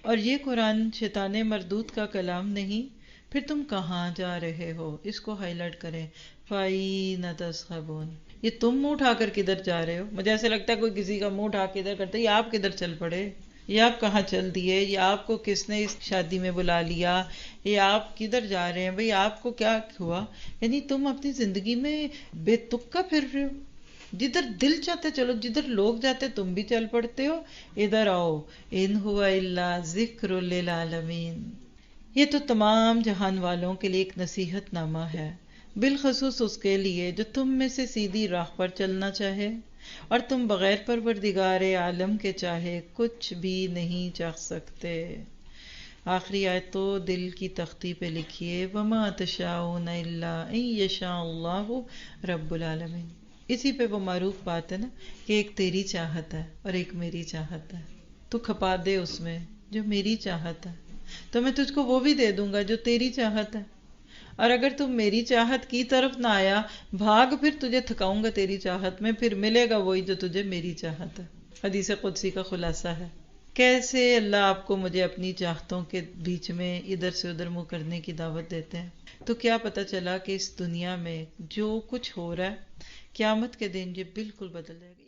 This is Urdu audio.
اور یہ قرآن شیطان مردود کا کلام نہیں، پھر تم کہاں جا رہے ہو؟ اس کو ہائی لائٹ کریں، فَأَيْنَ تَذْهَبُونَ، یہ تم منہ اٹھا کر کدھر جا رہے ہو؟ مجھے ایسا لگتا ہے کوئی کسی کا منہ اٹھا کے ادھر کرتا ہے، یہ آپ کدھر چل پڑے؟ یہ آپ کہاں چل دیے؟ یہ آپ کو کس نے اس شادی میں بلا لیا؟ یہ آپ کدھر جا رہے ہیں بھئی؟ آپ کو کیا ہوا؟ یعنی تم اپنی زندگی میں بے تکا پھر رہے ہو، جدھر دل چاہتے چلو، جدھر لوگ جاتے تم بھی چل پڑتے ہو، ادھر آؤ، ان ہوا الا ذکر للعالمین۔ یہ تو تمام جہان والوں کے لیے ایک نصیحت نامہ ہے، بالخصوص اس کے لیے جو تم میں سے سیدھی راہ پر چلنا چاہے، اور تم بغیر پروردگار عالم کے چاہے کچھ بھی نہیں چاہ سکتے۔ آخری آیت تو دل کی تختی پہ لکھیے، وَمَا تَشَاءُونَ إِلَّا أَن يَشَاءَ اللَّهُ رَبُّ العالمین۔ اسی پہ وہ معروف بات ہے نا کہ ایک تیری چاہت ہے اور ایک میری چاہت ہے، تو کھپا دے اس میں جو میری چاہت ہے، تو میں تجھ کو وہ بھی دے دوں گا جو تیری چاہت ہے، اور اگر تم میری چاہت کی طرف نہ آیا، بھاگ، پھر تجھے تھکاؤں گا تیری چاہت میں، پھر ملے گا وہی جو تجھے میری چاہت ہے۔ حدیث قدسی کا خلاصہ ہے۔ کیسے اللہ آپ کو مجھے اپنی چاہتوں کے بیچ میں ادھر سے ادھر منہ کرنے کی دعوت دیتے ہیں؟ تو کیا پتہ چلا کہ اس دنیا میں جو کچھ ہو رہا ہے، قیامت کے دن یہ بالکل بدل جائے گا۔